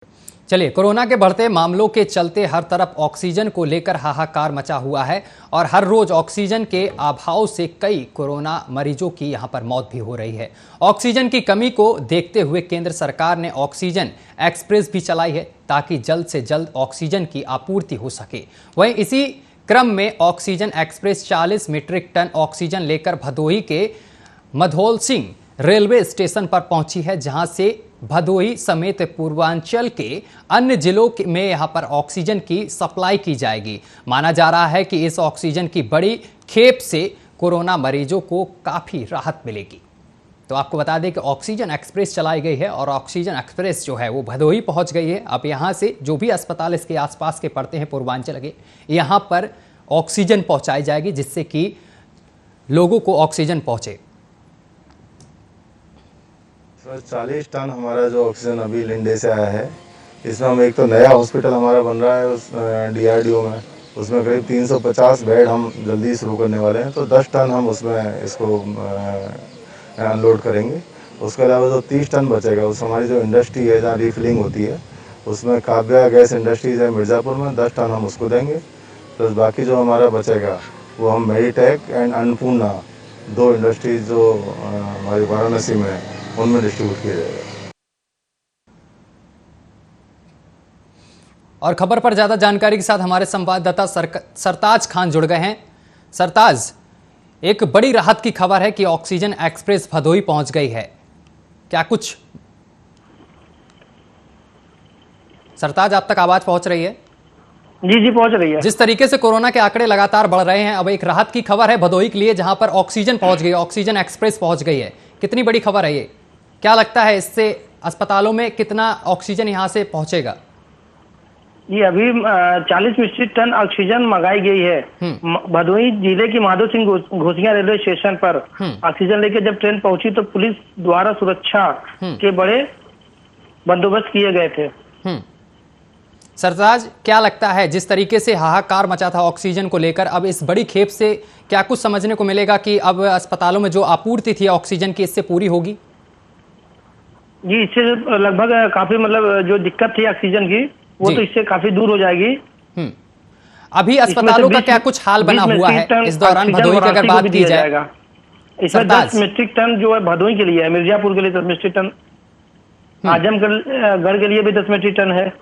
चलिए, कोरोना के बढ़ते मामलों के चलते हर तरफ ऑक्सीजन को लेकर हाहाकार मचा हुआ है और हर रोज ऑक्सीजन के अभाव से कई कोरोना मरीजों की यहां पर मौत भी हो रही है। ऑक्सीजन की कमी को देखते हुए केंद्र सरकार ने ऑक्सीजन एक्सप्रेस भी चलाई है ताकि जल्द से जल्द ऑक्सीजन की आपूर्ति हो सके। वहीं इसी क्रम में oxygen express 40 metric ton oxygen लेकर भदोही के मधौल सिंह रेलवे स्टेशन पर पहुंची है, जहां से भदोही समेत पूर्वांचल के अन्य जिलों में यहां पर ऑक्सीजन की सप्लाई की जाएगी। माना जा रहा है कि इस ऑक्सीजन की बड़ी खेप से कोरोना मरीजों को काफी राहत मिलेगी। तो आपको बता दें कि ऑक्सीजन एक्सप्रेस चलाई गई है और ऑक्सीजन एक्सप्रेस जो है वो भदोही पहुंच गई है। अब यहां से जो भी अस्पताल इसके आसपास के पड़ते हैं पूर्वांचल के, यहां पर ऑक्सीजन पहुंचाई जाएगी जिससे कि लोगों को ऑक्सीजन पहुंचे। 40 टन हमारा जो ऑक्सीजन अभी लिंडे से आया है, इसमें हम एक तो नया हॉस्पिटल हमारा बन रहा है उस DRDO में, उसमें करीब 350 बेड हम जल्दी शुरू करने वाले हैं। तो 10 टन हम उसमें इसको अनलोड करेंगे। उसके अलावा जो 30 टन बचेगा उस हमारी जो इंडस्ट्री है जहाँ रिफिलिंग होती है, उसमें काव्या गैस इंडस्ट्रीज है मिर्ज़ापुर में, 10 टन हम उसको देंगे। प्लस बाकी जो हमारा बचेगा वो हम मेडिटेक एंड अन्नपूर्णा, 2 इंडस्ट्रीज जो हमारी वाराणसी में है, उनमें डिस्ट्रीब्यूट किया जाएगा। और खबर पर ज्यादा जानकारी के साथ हमारे संवाददाता सरताज खान जुड़ गए हैं। सरताज, एक बड़ी राहत की खबर है कि ऑक्सीजन एक्सप्रेस भदोही पहुंच गई है, क्या कुछ सरताज आप तक आवाज पहुंच रही है? जी पहुंच रही है। जिस तरीके से कोरोना के आंकड़े लगातार बढ़ रहे हैं, अब एक राहत की खबर है भदोही के लिए जहां पर ऑक्सीजन पहुंच गई, ऑक्सीजन एक्सप्रेस पहुंच गई है। कितनी बड़ी खबर है ये? क्या लगता है इससे अस्पतालों में कितना ऑक्सीजन यहां से पहुंचेगा? ये अभी 40 मीट्रिक टन ऑक्सीजन मंगाई गई है। भदोही जिले की माधो सिंह घोसिया रेलवे स्टेशन पर ऑक्सीजन लेकर जब ट्रेन पहुंची तो पुलिस द्वारा सुरक्षा के बड़े बंदोबस्त किए गए थे। सरताज, क्या लगता है जिस तरीके से हाहाकार मचा था ऑक्सीजन को लेकर, अब इस बड़ी खेप से क्या कुछ समझने को मिलेगा कि अब अस्पतालों में जो आपूर्ति थी ऑक्सीजन की इससे पूरी होगी? जी, इससे लगभग काफी जो दिक्कत थी ऑक्सीजन की वो तो इससे काफी दूर हो जाएगी। अभी अस्पतालों का क्या कुछ हाल बना हुआ है इस दौरान भदोही की अगर बात की जाए? इसमें 10 मीट्रिक टन जो है भदोही के लिए है, मिर्जापुर के लिए 10 मीट्रिक टन, आजमगढ़ के लिए भी 10 मीट्रिक टन है।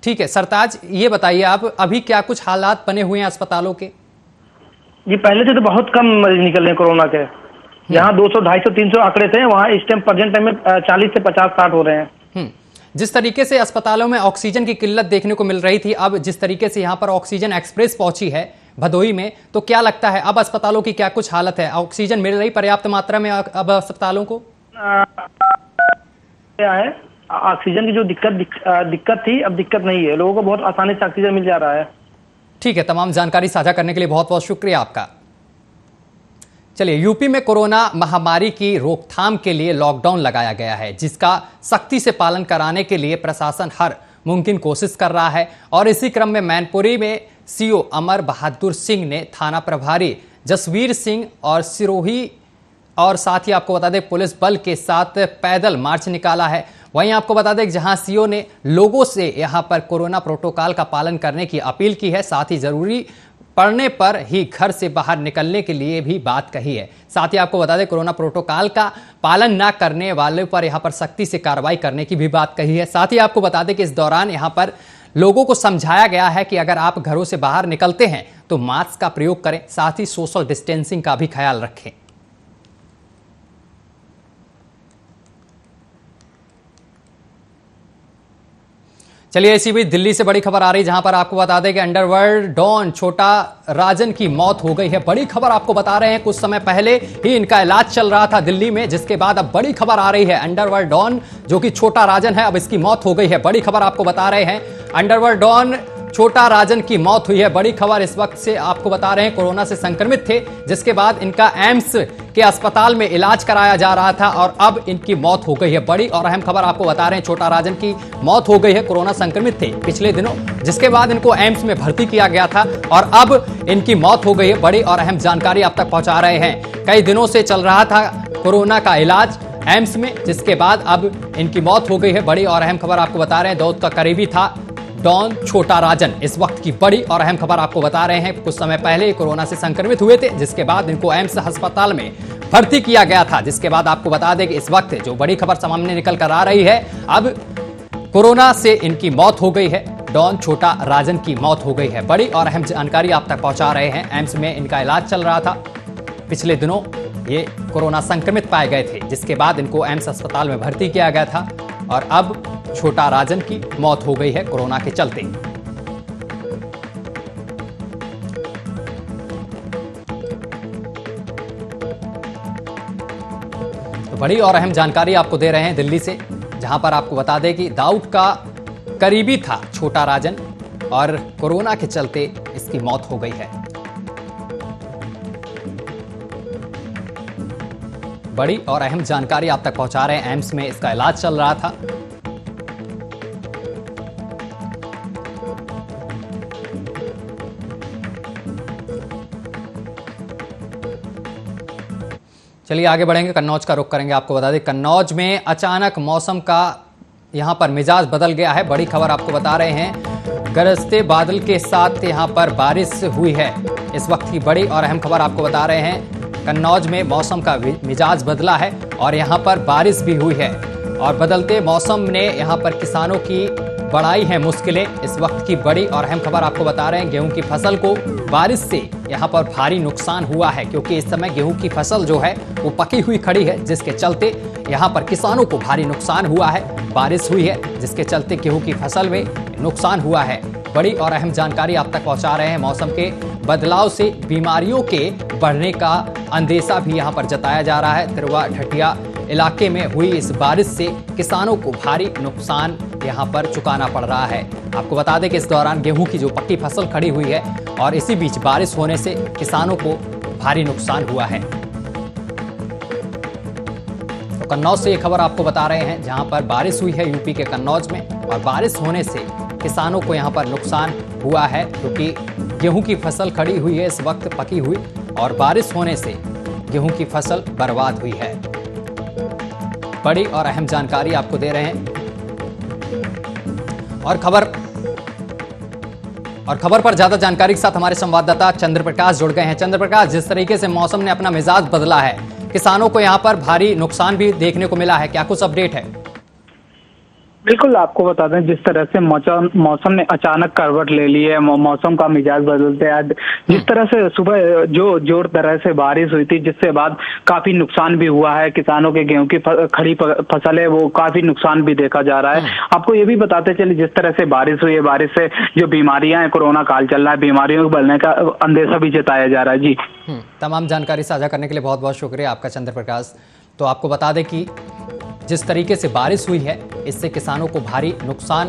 ठीक है सरताज, ये बताइए आप अभी क्या कुछ हालात बने हुए हैं अस्पतालों के? जी, पहले से तो बहुत कम मरीज निकल रहे हैं कोरोना के। यहाँ 200, 250, 300 आंकड़े थे, वहाँ इस टाइम प्रेजेंट टाइम में 40 से 50, 60 हो रहे हैं। जिस तरीके से अस्पतालों में ऑक्सीजन की किल्लत देखने को मिल रही थी, अब जिस तरीके से यहाँ पर ऑक्सीजन एक्सप्रेस पहुंची है भदोही में, तो क्या लगता है अब अस्पतालों की क्या कुछ हालत है? ऑक्सीजन मिल रही पर्याप्त मात्रा में अब अस्पतालों को? क्या है, ऑक्सीजन की जो दिक्कत थी अब दिक्कत नहीं है, लोगों को बहुत आसानी से ऑक्सीजन मिल जा रहा है। ठीक है, तमाम जानकारी साझा करने के लिए बहुत बहुत शुक्रिया आपका। चलिए, यूपी में कोरोना महामारी की रोकथाम के लिए लॉकडाउन लगाया गया है, जिसका सख्ती से पालन कराने के लिए प्रशासन हर मुमकिन कोशिश कर रहा है। और इसी क्रम में मैनपुरी में CO अमर बहादुर सिंह ने थाना प्रभारी जसवीर सिंह और सिरोही और साथ ही आपको बता दें पुलिस बल के साथ पैदल मार्च निकाला है। वहीं आपको बता दें जहां CO ने लोगों से यहां पर कोरोना प्रोटोकॉल का पालन करने की अपील की है, साथ ही जरूरी पड़ने पर ही घर से बाहर निकलने के लिए भी बात कही है। साथ ही आपको बता दें कोरोना प्रोटोकॉल का पालन ना करने वाले पर यहां पर सख्ती से कार्रवाई करने की भी बात कही है। साथ ही आपको बता दें कि इस दौरान यहां पर लोगों को समझाया गया है कि अगर आप घरों से बाहर निकलते हैं तो मास्क का प्रयोग करें, साथ ही सोशल डिस्टेंसिंग का भी ख्याल रखें। चलिए, इसी बीच दिल्ली से बड़ी खबर आ रही है, जहां पर आपको बता दें कि अंडरवर्ल्ड डॉन छोटा राजन की मौत हो गई है। बड़ी खबर आपको बता रहे हैं, कुछ समय पहले ही इनका इलाज चल रहा था दिल्ली में, जिसके बाद अब बड़ी खबर आ रही है। अंडरवर्ल्ड डॉन जो कि छोटा राजन है, अब इसकी मौत हो गई है। बड़ी खबर आपको बता रहे हैं, अंडरवर्ल्ड डॉन छोटा राजन की मौत हुई है। बड़ी खबर इस वक्त से आपको बता रहे हैं, कोरोना से संक्रमित थे, जिसके बाद इनका एम्स के अस्पताल में इलाज कराया जा रहा था और अब इनकी मौत हो गई है। बड़ी और अहम खबर आपको बता रहे हैं, छोटा राजन की मौत हो गई है। कोरोना संक्रमित थे पिछले दिनों, जिसके बाद इनको एम्स में भर्ती किया गया था और अब इनकी मौत हो गई है। बड़ी और अहम जानकारी आप तक पहुंचा रहे हैं। कई दिनों से चल रहा था कोरोना का इलाज, एम्स में, जिसके बाद अब इनकी मौत हो गई है। बड़ी और अहम खबर आपको बता रहे हैं, दाऊद का करीबी था डॉन छोटा राजन। इस वक्त की बड़ी और अहम खबर आपको बता रहे हैं, कुछ समय पहले कोरोना से संक्रमित हुए थे, जिसके बाद इनको एम्स अस्पताल में भर्ती किया गया था। जिसके बाद आपको बता दें कि इस वक्त जो बड़ी खबर सामने निकल कर आ रही है, अब कोरोना से इनकी मौत हो गई है। डॉन छोटा राजन की मौत हो गई है। बड़ी और अहम जानकारी आप तक पहुंचा रहे हैं। एम्स में इनका इलाज चल रहा था। पिछले दिनों ये कोरोना संक्रमित पाए गए थे, जिसके बाद इनको एम्स अस्पताल में भर्ती किया गया था और अब छोटा राजन की मौत हो गई है कोरोना के चलते। तो बड़ी और अहम जानकारी आपको दे रहे हैं दिल्ली से, जहां पर आपको बता दें कि दाऊद का करीबी था छोटा राजन और कोरोना के चलते इसकी मौत हो गई है। बड़ी और अहम जानकारी आप तक पहुंचा रहे हैं। एम्स में इसका इलाज चल रहा था। चलिए आगे बढ़ेंगे, कन्नौज का रुख करेंगे। आपको बता दें कन्नौज में अचानक मौसम का यहां पर मिजाज बदल गया है। बड़ी खबर आपको बता रहे हैं, गरजते बादल के साथ यहां पर बारिश हुई है। इस वक्त की बड़ी और अहम खबर आपको बता रहे हैं, कन्नौज में मौसम का मिजाज बदला है और यहां पर बारिश भी हुई है और बदलते मौसम ने यहां पर किसानों की बढ़ाई है मुश्किलें। इस वक्त की बड़ी और अहम खबर आपको बता रहे हैं, गेहूं की फसल को बारिश से यहां पर भारी नुकसान हुआ है, क्योंकि इस समय गेहूं की फसल जो है वो पकी हुई खड़ी है, जिसके चलते यहां पर किसानों को भारी नुकसान हुआ है। बारिश हुई है जिसके चलते गेहूं की फसल में नुकसान हुआ है। बड़ी और अहम जानकारी आप तक पहुंचा रहे हैं। मौसम के बदलाव से बीमारियों के बढ़ने का अंदेशा भी यहां पर जताया जा रहा है। तिरवा ढटिया इलाके में हुई इस बारिश से किसानों को भारी नुकसान यहां पर चुकाना पड़ रहा है। आपको बता दें कि इस दौरान गेहूं की जो पक्की फसल खड़ी हुई है और इसी बीच बारिश होने से किसानों को भारी नुकसान हुआ है। तो कन्नौज से ये खबर आपको बता रहे हैं, जहां पर बारिश हुई है यूपी के कन्नौज में और बारिश होने से किसानों को यहां पर नुकसान हुआ है, क्योंकि गेहूं की फसल खड़ी हुई है इस वक्त पकी हुई और बारिश होने से गेहूं की फसल बर्बाद हुई है। बड़ी और अहम जानकारी आपको दे रहे हैं और खबर पर ज्यादा जानकारी के साथ हमारे संवाददाता चंद्र प्रकाश जुड़ गए हैं। चंद्र प्रकाश, जिस तरीके से मौसम ने अपना मिजाज बदला है, किसानों को यहां पर भारी नुकसान भी देखने को मिला है, क्या कुछ अपडेट है? बिल्कुल, आपको बता दें जिस तरह से मौसम ने अचानक करवट ले ली है, मौसम का मिजाज बदलते आज जिस तरह से सुबह जो जोर तरह से बारिश हुई थी, जिससे बाद काफी नुकसान भी हुआ है। किसानों के गेहूं की खड़ी फसल है वो काफी नुकसान भी देखा जा रहा है। आपको ये भी बताते चले, जिस तरह से बारिश हुई है, बारिश से जो बीमारियां हैं, कोरोना काल चल रहा है, बीमारियों के बढ़ने का अंदेशा भी जताया जा रहा है। जी, तमाम जानकारी साझा करने के लिए बहुत बहुत शुक्रिया आपका चंद्र प्रकाश। तो आपको बता दें कि जिस तरीके से बारिश हुई है, इससे किसानों को भारी नुकसान